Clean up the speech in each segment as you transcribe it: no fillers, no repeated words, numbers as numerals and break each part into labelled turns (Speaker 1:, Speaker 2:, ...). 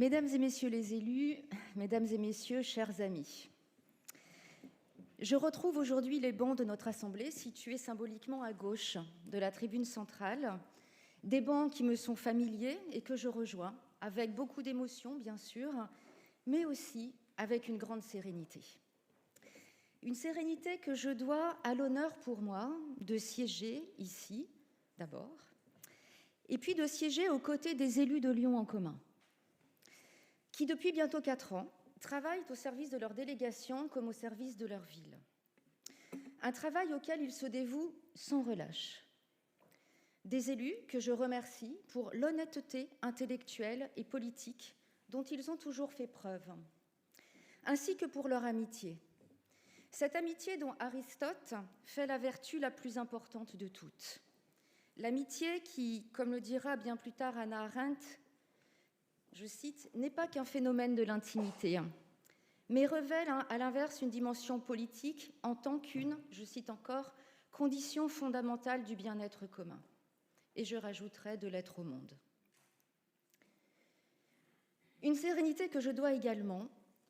Speaker 1: Mesdames et messieurs les élus, mesdames et messieurs, chers amis, je retrouve aujourd'hui les bancs de notre Assemblée situés symboliquement à gauche de la tribune centrale, des bancs qui me sont familiers et que je rejoins avec beaucoup d'émotion, bien sûr, mais aussi avec une grande sérénité. Une sérénité que je dois à l'honneur pour moi de siéger ici, d'abord, et puis de siéger aux côtés des élus de Lyon en commun, qui depuis bientôt 4 ans travaillent au service de leur délégation comme au service de leur ville. Un travail auquel ils se dévouent sans relâche. Des élus que je remercie pour l'honnêteté intellectuelle et politique dont ils ont toujours fait preuve, ainsi que pour leur amitié. Cette amitié dont Aristote fait la vertu la plus importante de toutes. L'amitié qui, comme le dira bien plus tard Hannah Arendt, je cite, « n'est pas qu'un phénomène de l'intimité, mais révèle à l'inverse une dimension politique en tant qu'une, je cite encore, condition fondamentale du bien-être commun. » Et je rajouterai de l'être au monde. Une sérénité que je dois également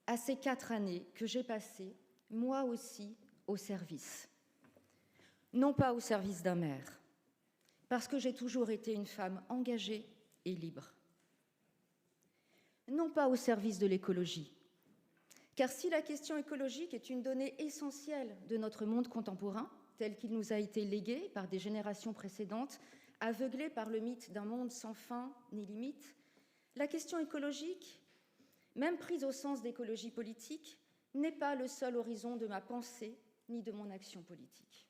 Speaker 1: à ces 4 années que j'ai passées, moi aussi, au service. Non pas au service d'un maire, parce que j'ai toujours été une femme engagée et libre. Non pas au service de l'écologie, car si la question écologique est une donnée essentielle de notre monde contemporain, tel qu'il nous a été légué par des générations précédentes, aveuglés par le mythe d'un monde sans fin ni limite, la question écologique, même prise au sens d'écologie politique, n'est pas le seul horizon de ma pensée ni de mon action politique.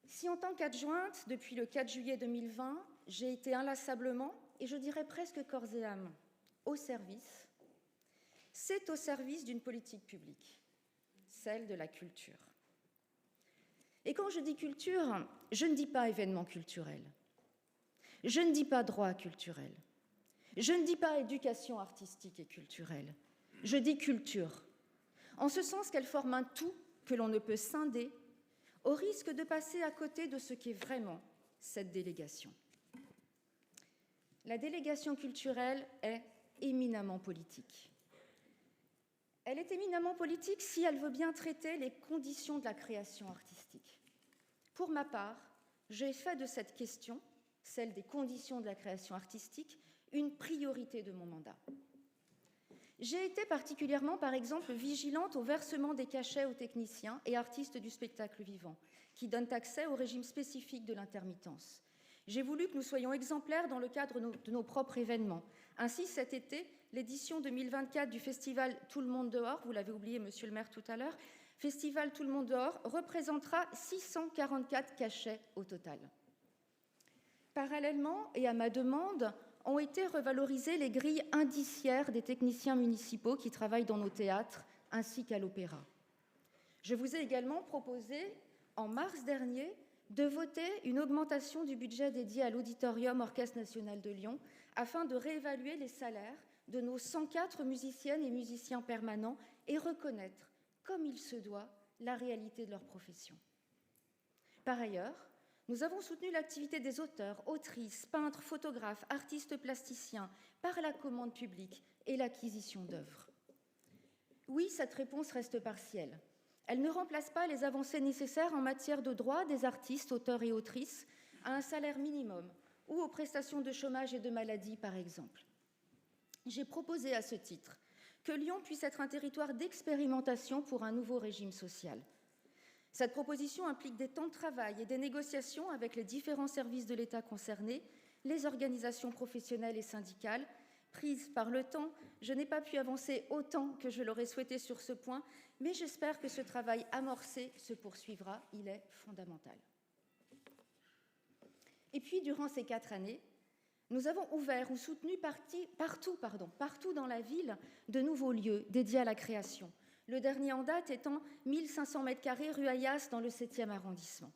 Speaker 1: Si en tant qu'adjointe, depuis le 4 juillet 2020, j'ai été inlassablement, et je dirais presque corps et âme, au service, c'est au service d'une politique publique, celle de la culture. Et quand je dis culture, je ne dis pas événement culturel, je ne dis pas droit culturel, je ne dis pas éducation artistique et culturelle, je dis culture, en ce sens qu'elle forme un tout que l'on ne peut scinder, au risque de passer à côté de ce qu'est vraiment cette délégation. La délégation culturelle est éminemment politique. Elle est éminemment politique si elle veut bien traiter les conditions de la création artistique. Pour ma part, j'ai fait de cette question, celle des conditions de la création artistique, une priorité de mon mandat. J'ai été particulièrement, par exemple, vigilante au versement des cachets aux techniciens et artistes du spectacle vivant, qui donnent accès au régime spécifique de l'intermittence. J'ai voulu que nous soyons exemplaires dans le cadre de nos propres événements. Ainsi, cet été, l'édition 2024 du festival Tout le monde dehors, vous l'avez oublié, monsieur le maire, tout à l'heure, festival Tout le monde dehors représentera 644 cachets au total. Parallèlement, et à ma demande, ont été revalorisées les grilles indiciaires des techniciens municipaux qui travaillent dans nos théâtres, ainsi qu'à l'opéra. Je vous ai également proposé, en mars dernier, de voter une augmentation du budget dédié à l'Auditorium Orchestre National de Lyon afin de réévaluer les salaires de nos 104 musiciennes et musiciens permanents et reconnaître, comme il se doit, la réalité de leur profession. Par ailleurs, nous avons soutenu l'activité des auteurs, autrices, peintres, photographes, artistes plasticiens par la commande publique et l'acquisition d'œuvres. Oui, cette réponse reste partielle. Elle ne remplace pas les avancées nécessaires en matière de droits des artistes, auteurs et autrices à un salaire minimum ou aux prestations de chômage et de maladie, par exemple. J'ai proposé à ce titre que Lyon puisse être un territoire d'expérimentation pour un nouveau régime social. Cette proposition implique des temps de travail et des négociations avec les différents services de l'État concernés, les organisations professionnelles et syndicales. Prise par le temps, je n'ai pas pu avancer autant que je l'aurais souhaité sur ce point, mais j'espère que ce travail amorcé se poursuivra, il est fondamental. Et puis, durant ces 4 années, nous avons ouvert ou soutenu partout dans la ville de nouveaux lieux dédiés à la création. Le dernier en date étant 1500 m² rue Ayas dans le 7e arrondissement.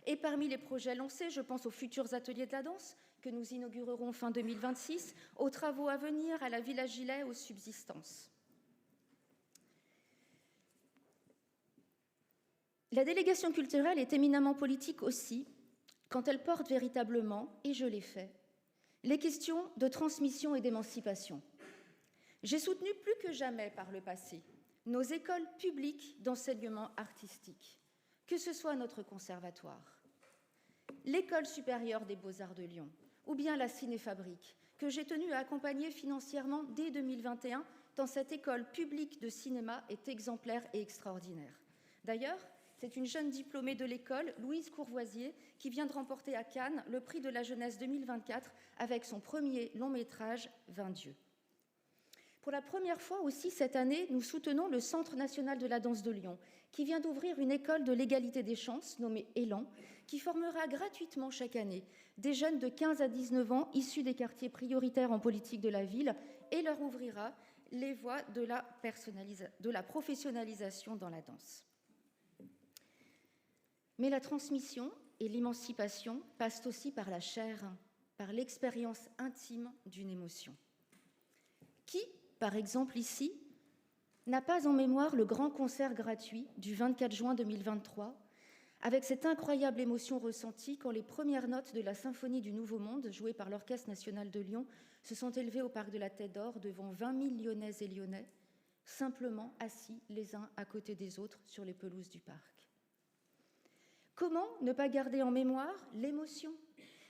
Speaker 1: Et parmi les projets lancés, je pense aux futurs ateliers de la danse que nous inaugurerons fin 2026, aux travaux à venir à la Villa Gilet, aux subsistances. La délégation culturelle est éminemment politique aussi quand elle porte véritablement, et je l'ai fait, les questions de transmission et d'émancipation. J'ai soutenu plus que jamais par le passé nos écoles publiques d'enseignement artistique, que ce soit notre conservatoire, l'École supérieure des beaux-arts de Lyon ou bien la Cinéfabrique, que j'ai tenu à accompagner financièrement dès 2021, tant cette école publique de cinéma est exemplaire et extraordinaire. D'ailleurs, c'est une jeune diplômée de l'école, Louise Courvoisier, qui vient de remporter à Cannes le prix de la jeunesse 2024 avec son premier long-métrage « 20 dieux ». Pour la première fois aussi cette année, nous soutenons le Centre national de la danse de Lyon, qui vient d'ouvrir une école de l'égalité des chances nommée Élan, qui formera gratuitement chaque année des jeunes de 15 à 19 ans issus des quartiers prioritaires en politique de la ville et leur ouvrira les voies de la professionnalisation dans la danse. Mais la transmission et l'émancipation passent aussi par la chair, par l'expérience intime d'une émotion. Qui, par exemple ici, n'a pas en mémoire le grand concert gratuit du 24 juin 2023, avec cette incroyable émotion ressentie quand les premières notes de la Symphonie du Nouveau Monde, jouée par l'Orchestre national de Lyon, se sont élevées au Parc de la Tête d'Or devant 20 000 Lyonnaises et Lyonnais, simplement assis les uns à côté des autres sur les pelouses du parc. Comment ne pas garder en mémoire l'émotion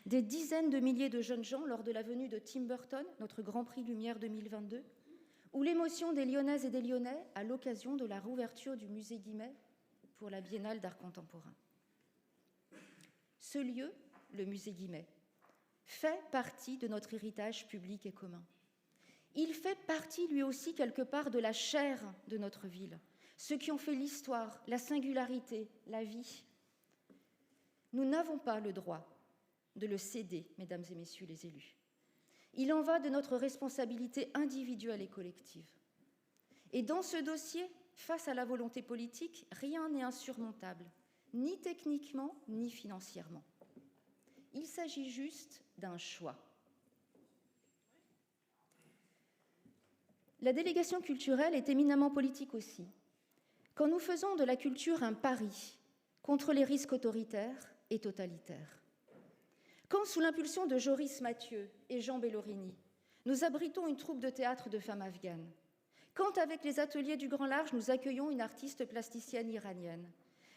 Speaker 1: des dizaines de milliers de jeunes gens lors de la venue de Tim Burton, notre Grand Prix Lumière 2022, ou l'émotion des Lyonnaises et des Lyonnais à l'occasion de la réouverture du musée Guimet pour la Biennale d'art contemporain. Ce lieu, le musée Guimet, fait partie de notre héritage public et commun. Il fait partie lui aussi quelque part de la chair de notre ville, ceux qui ont fait l'histoire, la singularité, la vie. Nous n'avons pas le droit de le céder, mesdames et messieurs les élus. Il en va de notre responsabilité individuelle et collective. Et dans ce dossier, face à la volonté politique, rien n'est insurmontable, ni techniquement, ni financièrement. Il s'agit juste d'un choix. La délégation culturelle est éminemment politique aussi. Quand nous faisons de la culture un pari contre les risques autoritaires et totalitaires, quand, sous l'impulsion de Joris Mathieu et Jean Bellorini, nous abritons une troupe de théâtre de femmes afghanes, quand, avec les ateliers du Grand Large, nous accueillons une artiste plasticienne iranienne,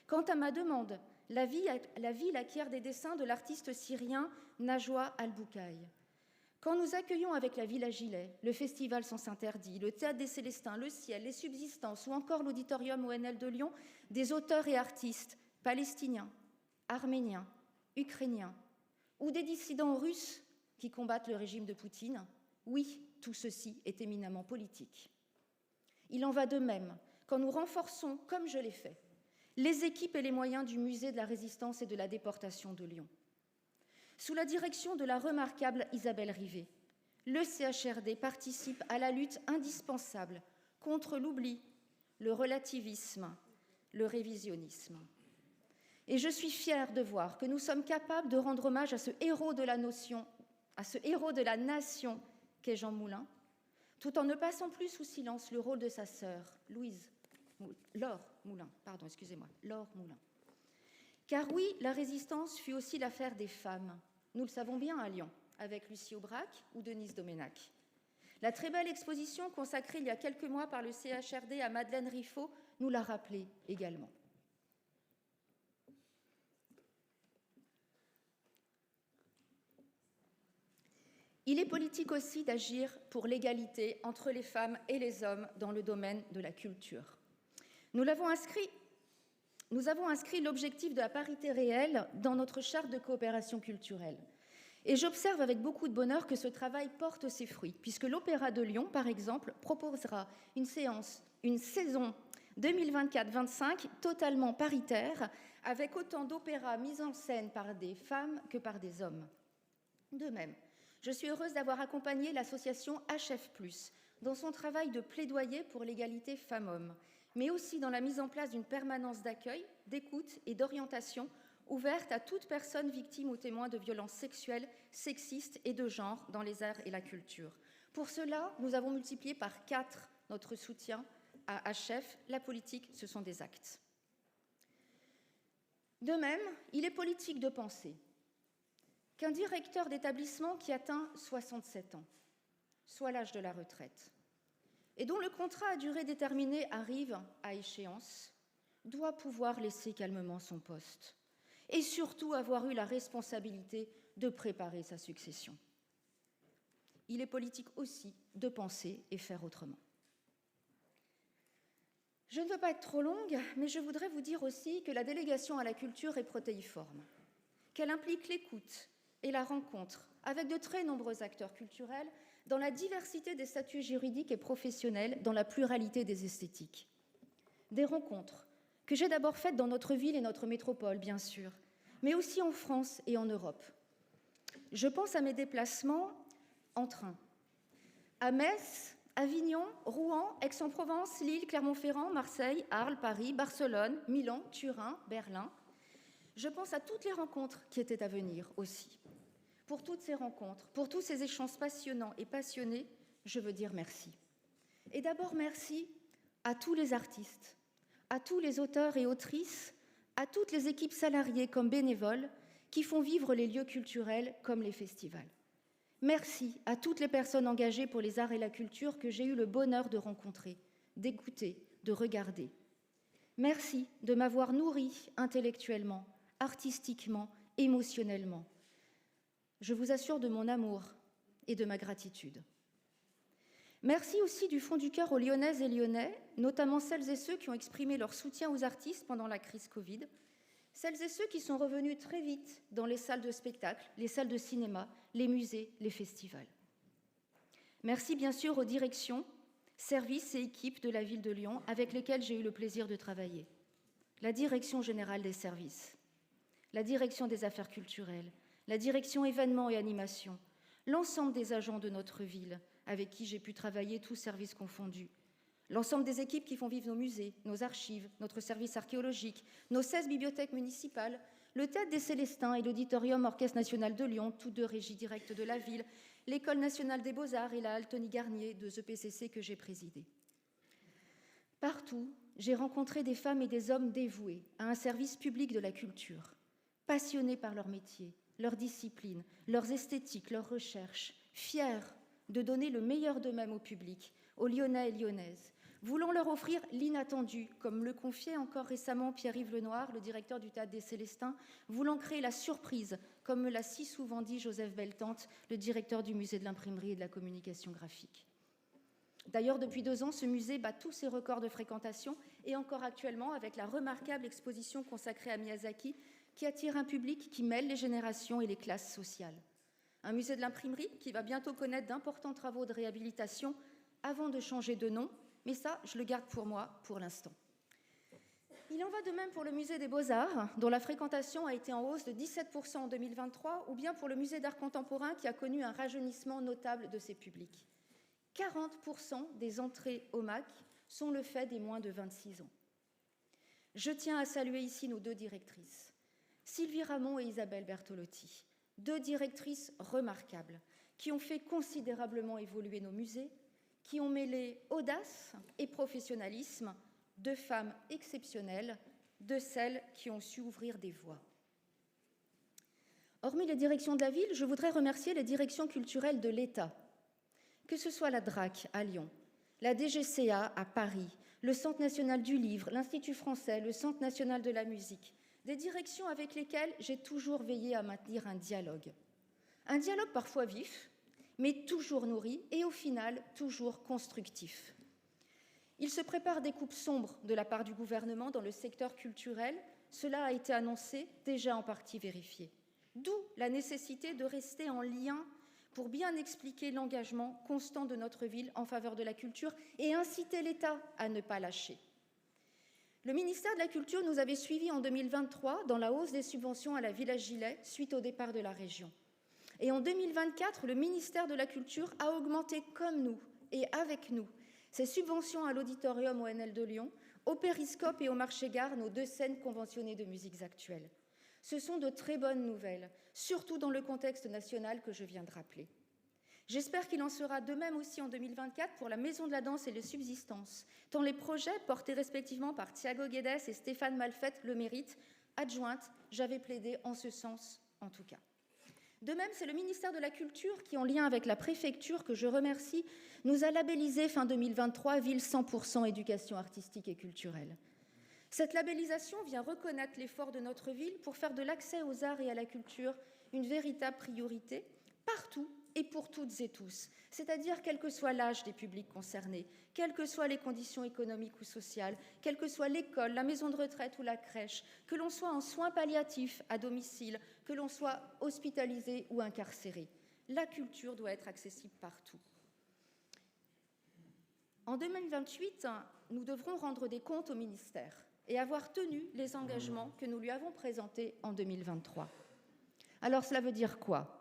Speaker 1: quand, à ma demande, la ville acquiert des dessins de l'artiste syrien Najwa Al-Boukaï, quand nous accueillons avec la Villa Gilet, le Festival Sens Interdit, le Théâtre des Célestins, le Ciel, les Subsistances ou encore l'Auditorium ONL de Lyon, des auteurs et artistes palestiniens, arméniens, ukrainiens, ou des dissidents russes qui combattent le régime de Poutine, oui, tout ceci est éminemment politique. Il en va de même quand nous renforçons, comme je l'ai fait, les équipes et les moyens du Musée de la Résistance et de la Déportation de Lyon. Sous la direction de la remarquable Isabelle Rivet, le CHRD participe à la lutte indispensable contre l'oubli, le relativisme, le révisionnisme. Et je suis fière de voir que nous sommes capables de rendre hommage à ce héros de la nation qu'est Jean Moulin, tout en ne passant plus sous silence le rôle de sa sœur, Laure Moulin. Car oui, la résistance fut aussi l'affaire des femmes. Nous le savons bien à Lyon, avec Lucie Aubrac ou Denise Doménac. La très belle exposition consacrée il y a quelques mois par le CHRD à Madeleine Riffaut nous l'a rappelé également. Il est politique aussi d'agir pour l'égalité entre les femmes et les hommes dans le domaine de la culture. Nous avons inscrit l'objectif de la parité réelle dans notre charte de coopération culturelle. Et j'observe avec beaucoup de bonheur que ce travail porte ses fruits, puisque l'Opéra de Lyon, par exemple, proposera une saison 2024-25 totalement paritaire, avec autant d'opéras mis en scène par des femmes que par des hommes. De même, je suis heureuse d'avoir accompagné l'association HF+, dans son travail de plaidoyer pour l'égalité femmes-hommes, mais aussi dans la mise en place d'une permanence d'accueil, d'écoute et d'orientation ouverte à toute personne victime ou témoin de violences sexuelles, sexistes et de genre dans les arts et la culture. Pour cela, nous avons multiplié par 4 notre soutien à HF. La politique, ce sont des actes. De même, il est politique de penser qu'un directeur d'établissement qui atteint 67 ans, soit l'âge de la retraite, et dont le contrat à durée déterminée arrive à échéance, doit pouvoir laisser calmement son poste et surtout avoir eu la responsabilité de préparer sa succession. Il est politique aussi de penser et faire autrement. Je ne veux pas être trop longue, mais je voudrais vous dire aussi que la délégation à la culture est protéiforme, qu'elle implique l'écoute et la rencontre avec de très nombreux acteurs culturels dans la diversité des statuts juridiques et professionnels, dans la pluralité des esthétiques. Des rencontres que j'ai d'abord faites dans notre ville et notre métropole, bien sûr, mais aussi en France et en Europe. Je pense à mes déplacements en train, à Metz, Avignon, Rouen, Aix-en-Provence, Lille, Clermont-Ferrand, Marseille, Arles, Paris, Barcelone, Milan, Turin, Berlin. Je pense à toutes les rencontres qui étaient à venir aussi. Pour toutes ces rencontres, pour tous ces échanges passionnants et passionnés, je veux dire merci. Et d'abord merci à tous les artistes, à tous les auteurs et autrices, à toutes les équipes salariées comme bénévoles qui font vivre les lieux culturels comme les festivals. Merci à toutes les personnes engagées pour les arts et la culture que j'ai eu le bonheur de rencontrer, d'écouter, de regarder. Merci de m'avoir nourri intellectuellement, artistiquement, émotionnellement. Je vous assure de mon amour et de ma gratitude. Merci aussi du fond du cœur aux Lyonnaises et Lyonnais, notamment celles et ceux qui ont exprimé leur soutien aux artistes pendant la crise Covid, celles et ceux qui sont revenus très vite dans les salles de spectacle, les salles de cinéma, les musées, les festivals. Merci bien sûr aux directions, services et équipes de la ville de Lyon avec lesquelles j'ai eu le plaisir de travailler. La Direction générale des services, la Direction des affaires culturelles, la Direction événements et animations, l'ensemble des agents de notre ville avec qui j'ai pu travailler, tous services confondus, l'ensemble des équipes qui font vivre nos musées, nos archives, notre service archéologique, nos 16 bibliothèques municipales, le Théâtre des Célestins et l'Auditorium Orchestre National de Lyon, tous deux régies directes de la ville, l'École nationale des beaux-arts et la Halle Tony Garnier de EPCC que j'ai présidée. Partout, j'ai rencontré des femmes et des hommes dévoués à un service public de la culture, passionnés par leur métier, leur discipline, leurs esthétiques, leurs recherches, fiers de donner le meilleur d'eux-mêmes au public, aux Lyonnais et Lyonnaises, voulant leur offrir l'inattendu, comme le confiait encore récemment Pierre-Yves Lenoir, le directeur du Théâtre des Célestins, voulant créer la surprise, comme me l'a si souvent dit Joseph Beltante, le directeur du musée de l'imprimerie et de la communication graphique. D'ailleurs, depuis 2 ans, ce musée bat tous ses records de fréquentation et encore actuellement avec la remarquable exposition consacrée à Miyazaki qui attire un public qui mêle les générations et les classes sociales. Un musée de l'imprimerie qui va bientôt connaître d'importants travaux de réhabilitation avant de changer de nom, mais ça, je le garde pour moi pour l'instant. Il en va de même pour le musée des Beaux-Arts, dont la fréquentation a été en hausse de 17% en 2023, ou bien pour le musée d'art contemporain qui a connu un rajeunissement notable de ses publics. 40% des entrées au MAC sont le fait des moins de 26 ans. Je tiens à saluer ici nos 2 directrices, Sylvie Ramon et Isabelle Bertolotti, 2 directrices remarquables qui ont fait considérablement évoluer nos musées, qui ont mêlé audace et professionnalisme, 2 femmes exceptionnelles, de celles qui ont su ouvrir des voies. Hormis les directions de la ville, je voudrais remercier les directions culturelles de l'État, que ce soit la DRAC à Lyon, la DGCA à Paris, le Centre national du livre, l'Institut français, le Centre national de la musique, des directions avec lesquelles j'ai toujours veillé à maintenir un dialogue. Un dialogue parfois vif, mais toujours nourri et au final toujours constructif. Il se prépare des coupes sombres de la part du gouvernement dans le secteur culturel. Cela a été annoncé, déjà en partie vérifié. D'où la nécessité de rester en lien pour bien expliquer l'engagement constant de notre ville en faveur de la culture et inciter l'État à ne pas lâcher. Le ministère de la Culture nous avait suivis en 2023 dans la hausse des subventions à la Villa Gilet suite au départ de la région. Et en 2024, le ministère de la Culture a augmenté comme nous et avec nous ses subventions à l'Auditorium ONL de Lyon, au Périscope et au Marché-Gare, nos 2 scènes conventionnées de musiques actuelles. Ce sont de très bonnes nouvelles, surtout dans le contexte national que je viens de rappeler. J'espère qu'il en sera de même aussi en 2024 pour la Maison de la Danse et les Subsistances, tant les projets portés respectivement par Thiago Guedes et Stéphane Malfette le méritent. Adjointe, j'avais plaidé en ce sens en tout cas. De même, c'est le ministère de la Culture qui, en lien avec la préfecture, que je remercie, nous a labellisé fin 2023 ville 100% éducation artistique et culturelle. Cette labellisation vient reconnaître l'effort de notre ville pour faire de l'accès aux arts et à la culture une véritable priorité, partout et pour toutes et tous, c'est-à-dire quel que soit l'âge des publics concernés, quelles que soient les conditions économiques ou sociales, quelle que soit l'école, la maison de retraite ou la crèche, que l'on soit en soins palliatifs à domicile, que l'on soit hospitalisé ou incarcéré. La culture doit être accessible partout. En 2028, nous devrons rendre des comptes au ministère et avoir tenu les engagements que nous lui avons présentés en 2023. Alors cela veut dire quoi ?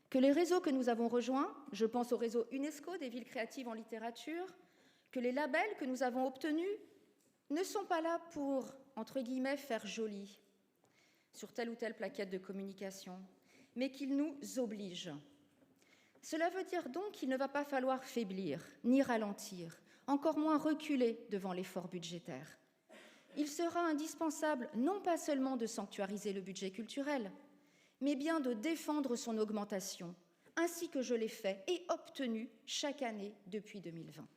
Speaker 1: Que les réseaux que nous avons rejoints, je pense au réseau UNESCO des villes créatives en littérature, que les labels que nous avons obtenus ne sont pas là pour, entre guillemets, faire joli sur telle ou telle plaquette de communication, mais qu'ils nous obligent. Cela veut dire donc qu'il ne va pas falloir faiblir, ni ralentir, encore moins reculer devant l'effort budgétaire. Il sera indispensable non pas seulement de sanctuariser le budget culturel, mais bien de défendre son augmentation, ainsi que je l'ai fait et obtenu chaque année depuis 2020.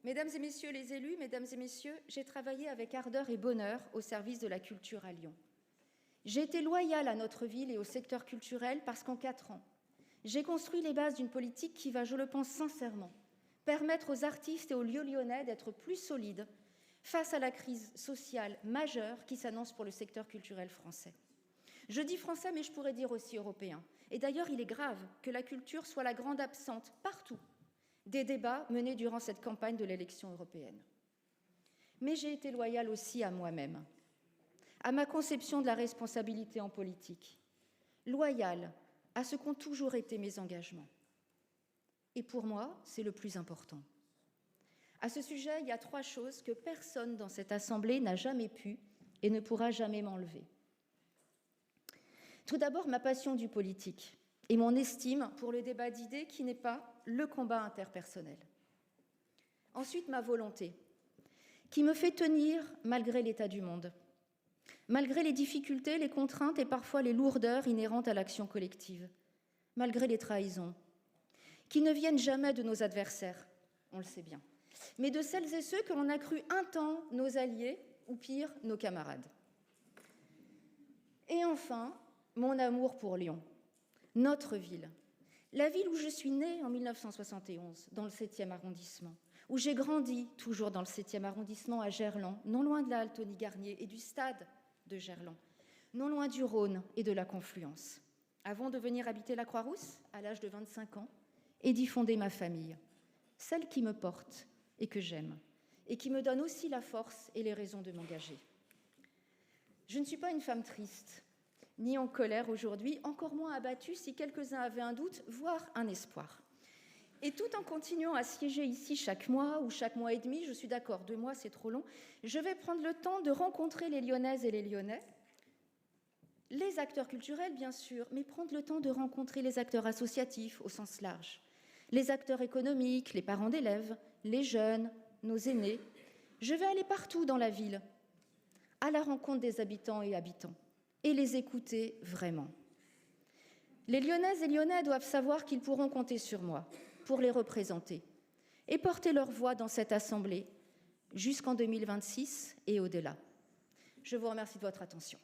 Speaker 1: Mesdames et messieurs les élus, mesdames et messieurs, j'ai travaillé avec ardeur et bonheur au service de la culture à Lyon. J'ai été loyale à notre ville et au secteur culturel parce qu'en 4 ans, j'ai construit les bases d'une politique qui va, je le pense sincèrement, permettre aux artistes et aux lieux lyonnais d'être plus solides face à la crise sociale majeure qui s'annonce pour le secteur culturel français. Je dis français, mais je pourrais dire aussi européen. Et d'ailleurs, il est grave que la culture soit la grande absente partout des débats menés durant cette campagne de l'élection européenne. Mais j'ai été loyale aussi à moi-même, à ma conception de la responsabilité en politique, loyale à ce qu'ont toujours été mes engagements. Et pour moi, c'est le plus important. À ce sujet, il y a 3 choses que personne dans cette Assemblée n'a jamais pu et ne pourra jamais m'enlever. Tout d'abord, ma passion du politique et mon estime pour le débat d'idées qui n'est pas le combat interpersonnel. Ensuite, ma volonté, qui me fait tenir malgré l'état du monde, malgré les difficultés, les contraintes et parfois les lourdeurs inhérentes à l'action collective, malgré les trahisons, qui ne viennent jamais de nos adversaires, on le sait bien, mais de celles et ceux que l'on a cru un temps nos alliés, ou pire, nos camarades. Et enfin, mon amour pour Lyon, notre ville, la ville où je suis née en 1971, dans le 7e arrondissement, où j'ai grandi, toujours dans le 7e arrondissement, à Gerland, non loin de la halle Tony-Garnier et du stade de Gerland, non loin du Rhône et de la Confluence, avant de venir habiter la Croix-Rousse à l'âge de 25 ans et d'y fonder ma famille, celle qui me porte et que j'aime, et qui me donne aussi la force et les raisons de m'engager. Je ne suis pas une femme triste, ni en colère aujourd'hui, encore moins abattue si quelques-uns avaient un doute, voire un espoir. Et tout en continuant à siéger ici chaque mois ou chaque mois et demi, je suis d'accord, 2 mois c'est trop long, je vais prendre le temps de rencontrer les Lyonnaises et les Lyonnais, les acteurs culturels bien sûr, mais prendre le temps de rencontrer les acteurs associatifs au sens large, les acteurs économiques, les parents d'élèves, les jeunes, nos aînés. Je vais aller partout dans la ville, à la rencontre des habitants et habitants, et les écouter vraiment. Les Lyonnaises et Lyonnais doivent savoir qu'ils pourront compter sur moi pour les représenter et porter leur voix dans cette Assemblée jusqu'en 2026 et au-delà. Je vous remercie de votre attention.